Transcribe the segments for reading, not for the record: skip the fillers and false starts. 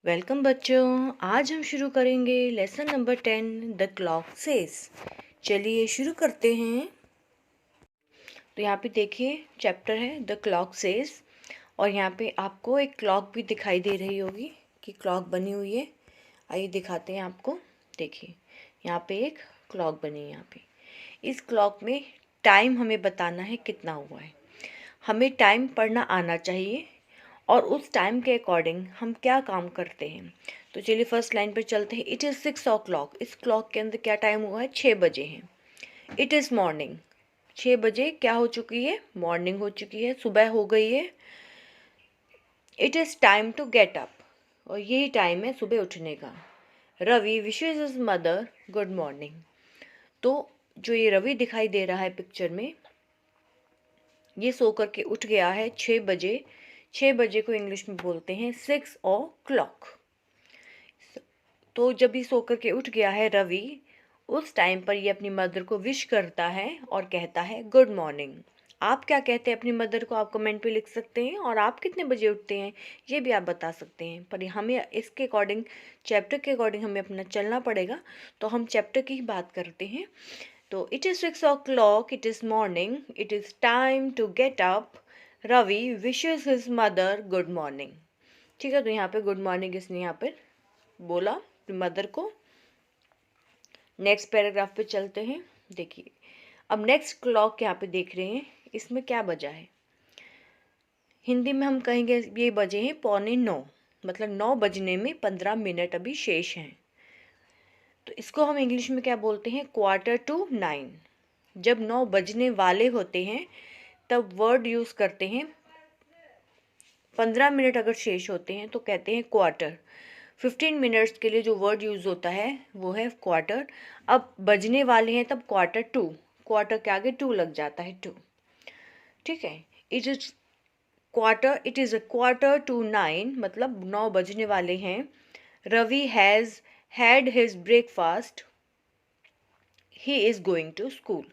Welcome बच्चों। आज हम शुरू करेंगे lesson number 10 the clock says. चलिए शुरू करते हैं। तो यहाँ पे देखिए चैप्टर है द क्लॉक सेज और यहाँ पे आपको एक क्लॉक भी दिखाई दे रही होगी कि क्लॉक बनी हुई है। आइए दिखाते हैं आपको। देखिए यहाँ पे एक क्लॉक बनी है। यहाँ पे इस क्लॉक में टाइम हमें बताना है कितना हुआ है। हमें टाइम पढ़ना आना चाहिए और उस टाइम के अकॉर्डिंग हम क्या काम करते हैं। तो चलिए फर्स्ट लाइन पर चलते हैं। It is 6 o'clock। इस क्लॉक के अंदर क्या टाइम हुआ है? 6 बजे हैं। It is morning. 6 बजे क्या हो चुकी है? मॉर्निंग हो चुकी है, सुबह हो गई है। It is time to get up. और यही टाइम है सुबह उठने का। Ravi wishes his mother good morning. तो जो ये रवि दिखाई दे रहा है पिक्चर में, ये सो करके उठ गया है 6 बजे। 6 बजे को इंग्लिश में बोलते हैं 6 o'clock। तो जब ये सो करके उठ गया है रवि, उस टाइम पर ये अपनी मदर को विश करता है और कहता है गुड मॉर्निंग। आप क्या कहते हैं अपनी मदर को? आप कमेंट पे लिख सकते हैं। और आप कितने बजे उठते हैं ये भी आप बता सकते हैं। पर हमें इसके अकॉर्डिंग, चैप्टर के अकॉर्डिंग हमें अपना चलना पड़ेगा। तो हम चैप्टर की ही बात करते हैं। तो it is 6 o'clock, it is morning, it is time to get up, Ravi wishes his mother good morning. ठीक है, तो यहाँ पे गुड मॉर्निंग इसने यहाँ पर बोला अपनी मदर को। नेक्स्ट पैराग्राफ पे चलते हैं। देखिए अब नेक्स्ट क्लॉक यहाँ पे देख रहे हैं, इसमें क्या बजा है? हिंदी में हम कहेंगे ये बजे हैं 9:15, मतलब 9 बजने में 15 मिनट अभी शेष हैं। तो इसको हम इंग्लिश में क्या बोलते हैं? 8:45। जब 9 बजने वाले होते हैं तब वर्ड यूज़ करते हैं। 15 मिनट अगर शेष होते हैं तो कहते हैं क्वार्टर। 15 मिनट्स के लिए जो वर्ड यूज़ होता है वो है क्वार्टर। अब बजने वाले हैं तब क्वार्टर 2। क्वार्टर के आगे 2 लग जाता है, 2। ठीक है। It is a quarter to 9, मतलब 9 बजने वाले हैं। Ravi has had his breakfast, he is going to school.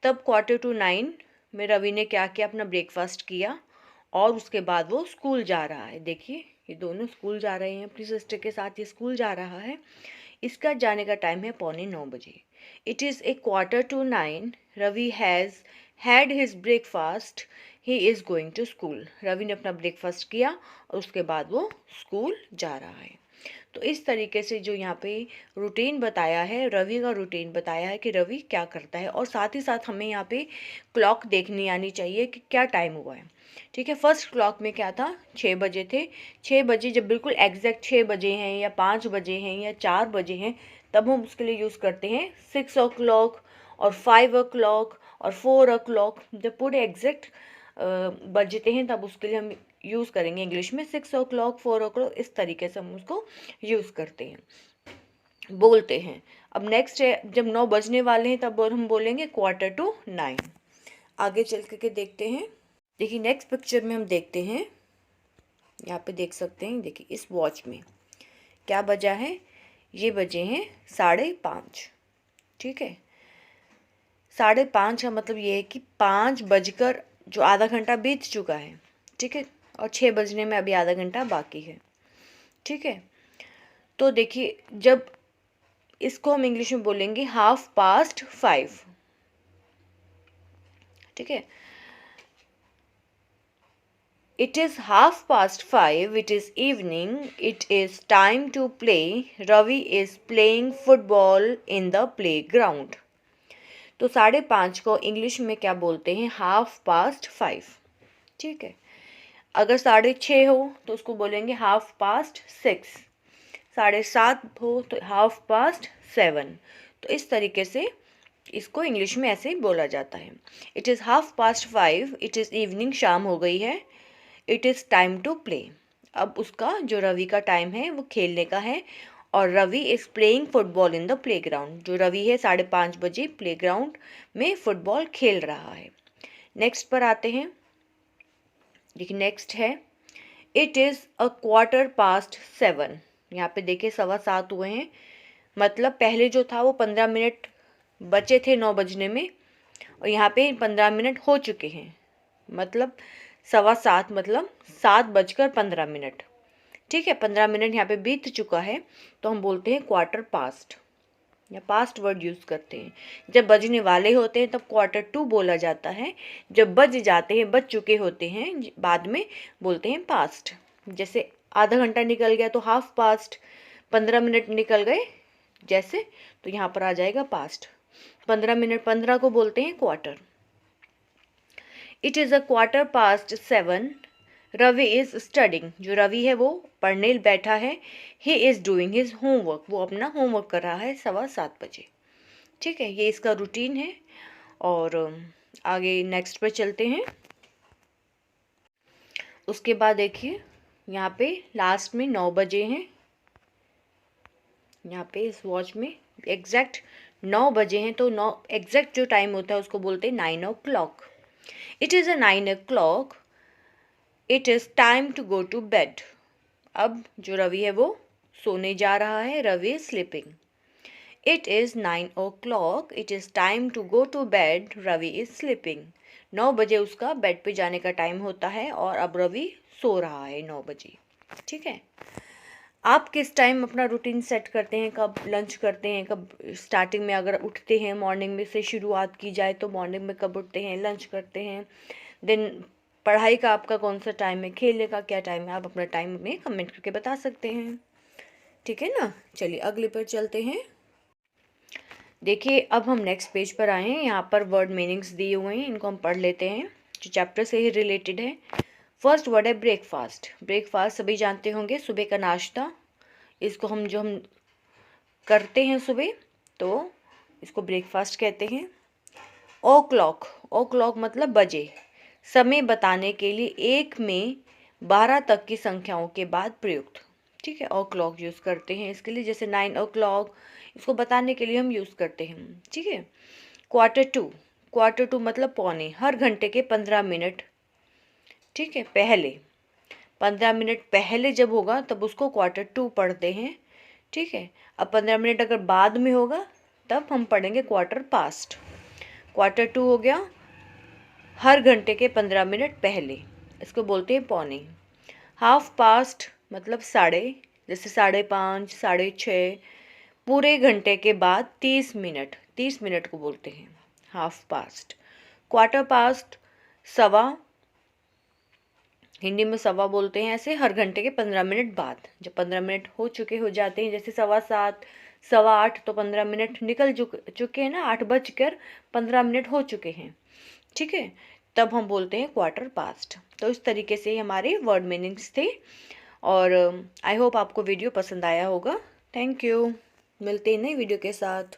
तब क्वार्टर टू 9 में रवि ने क्या किया? अपना ब्रेकफास्ट किया और उसके बाद वो स्कूल जा रहा है। देखिए ये दोनों स्कूल जा रहे हैं, अपनी सिस्टर के साथ ये स्कूल जा रहा है। इसका जाने का टाइम है 8:45। It is a quarter to 9, Ravi has had his breakfast, he is going to school. Ravi ने अपना ब्रेकफास्ट किया और उसके बाद वो स्कूल जा रहा है। तो इस तरीके से जो यहाँ पे रूटीन बताया है, रवि का रूटीन बताया है कि रवि क्या करता है। और साथ ही साथ हमें यहाँ पे क्लॉक देखनी आनी चाहिए कि क्या टाइम हुआ है। ठीक है, फर्स्ट क्लॉक में क्या था? 6 बजे थे। 6 बजे जब बिल्कुल एग्जैक्ट 6 बजे हैं या 5 बजे हैं या 4 बजे हैं, तब हम उसके लिए यूज़ करते हैं 6 o'clock और 5 o'clock और 4 o'clock। जब पूरे एग्जैक्ट बजते हैं तब उसके लिए हम यूज़ करेंगे इंग्लिश में 6 o'clock, 4 o'clock। इस तरीके से हम उसको यूज़ करते हैं, बोलते हैं। अब नेक्स्ट है, जब 9 बजने वाले हैं तब हम बोलेंगे क्वार्टर टू 9। आगे चल के देखते हैं। देखिए नेक्स्ट पिक्चर में हम देखते हैं, यहाँ पे देख सकते हैं। देखिए इस वॉच में क्या बजा है? ये बजे हैं 5:30। ठीक है, 5:30 का मतलब ये है कि 5 बजकर जो आधा घंटा बीत चुका है। ठीक है, और 6 बजने में अभी आधा घंटा बाकी है। ठीक है, तो देखिए जब इसको हम इंग्लिश में बोलेंगे 5:30। ठीक है, it is 5:30, it is evening, it is time to play, Ravi is playing football in the playground. तो 5:30 को इंग्लिश में क्या बोलते हैं? 5:30। ठीक है, अगर 6:30 हो तो उसको बोलेंगे 6:30। 7:30 हो तो 7:30। तो इस तरीके से इसको इंग्लिश में ऐसे ही बोला जाता है। It is 5:30, it is evening, शाम हो गई है। It is time to play. अब उसका जो रवि का टाइम है वो खेलने का है। और Ravi is playing football in the playground. जो रवि है 5:30 बजे प्ले ग्राउंड में फुटबॉल खेल रहा है। नेक्स्ट पर आते हैं। देखिए नेक्स्ट है it is a quarter past 7। यहाँ पे देखिए 7:15 हुए हैं, मतलब पहले जो था वो 15 मिनट बचे थे 9 बजने में, और यहाँ पे 15 मिनट हो चुके हैं। मतलब 7:15 मतलब 7:15। ठीक है, 15 मिनट यहाँ पे बीत चुका है तो हम बोलते हैं क्वार्टर पास्ट या पास्ट वर्ड यूज़ करते हैं। जब बजने वाले होते हैं तब क्वार्टर टू बोला जाता है। जब बज जाते हैं, बज चुके होते हैं, बाद में बोलते हैं पास्ट। जैसे आधा घंटा निकल गया तो हाफ पास्ट, 15 मिनट निकल गए जैसे, तो यहाँ पर आ जाएगा पास्ट। 15 मिनट 15 को बोलते हैं quarter. It is a quarter past 7। Ravi is studying, जो रवि है वो पढ़ने बैठा है। He is doing his homework, वो अपना होमवर्क कर रहा है 7:15 बजे। ठीक है, ये इसका रूटीन है। और आगे नेक्स्ट पे चलते हैं। उसके बाद देखिए यहाँ पे लास्ट में 9 बजे हैं। यहाँ पे इस वॉच में एग्जैक्ट 9 बजे हैं, तो 9 एग्जैक्ट जो टाइम होता है उसको बोलते हैं 9 o'clock। It is a 9 o'clock। It is time to go to bed. अब जो रवि है वो सोने जा रहा है। Ravi is sleeping. It is 9 o'clock। It is time to go to bed. Ravi is sleeping. 9 बजे उसका बेड पे जाने का टाइम होता है और अब रवि सो रहा है 9 बजे। ठीक है, आप किस टाइम अपना रूटीन सेट करते हैं, कब लंच करते हैं, कब स्टार्टिंग में अगर उठते हैं, मॉर्निंग में से शुरुआत की जाए तो मॉर्निंग में कब उठते हैं, लंच करते हैं, देन पढ़ाई का आपका कौन सा टाइम है, खेलने का क्या टाइम है, आप अपना टाइम में कमेंट करके बता सकते हैं। ठीक है ना, चलिए अगले पर चलते हैं। देखिए अब हम नेक्स्ट पेज पर आए हैं। यहाँ पर वर्ड मीनिंग्स दिए हुए हैं, इनको हम पढ़ लेते हैं जो चैप्टर से ही रिलेटेड है। फर्स्ट वर्ड है ब्रेकफास्ट। ब्रेकफास्ट सभी जानते होंगे, सुबह का नाश्ता। इसको हम करते हैं सुबह, तो इसको ब्रेकफास्ट कहते हैं। ओ क्लॉक, ओ क्लॉक मतलब बजे, समय बताने के लिए 1 में 12 तक की संख्याओं के बाद प्रयुक्त। ठीक है, ओ क्लॉक यूज़ करते हैं इसके लिए। जैसे 9 o'clock, इसको बताने के लिए हम यूज़ करते हैं। ठीक है, क्वार्टर टू, क्वार्टर टू मतलब पौने, हर घंटे के 15 मिनट। ठीक है, पहले 15 मिनट पहले जब होगा तब उसको क्वार्टर टू पढ़ते हैं। ठीक है, अब 15 मिनट अगर बाद में होगा तब हम पढ़ेंगे क्वार्टर पास्ट। क्वार्टर टू हो गया हर घंटे के 15 मिनट पहले, इसको बोलते हैं पौने। हाफ पास्ट मतलब साढ़े, जैसे 5:30, 6:30, पूरे घंटे के बाद 30 मिनट, 30 मिनट को बोलते हैं हाफ पास्ट। क्वार्टर पास्ट सवा, हिंदी में सवा बोलते हैं ऐसे, हर घंटे के 15 मिनट बाद। जब 15 मिनट हो चुके हो जाते हैं, जैसे 7:15, 8:15, तो 15 मिनट निकल चुके हैं ना, 8:15 हो चुके हैं। ठीक है, तब हम बोलते हैं क्वार्टर पास्ट। तो इस तरीके से हमारे वर्ड मीनिंग्स थे। और आई होप आपको वीडियो पसंद आया होगा। थैंक यू, मिलते हैं नई वीडियो के साथ।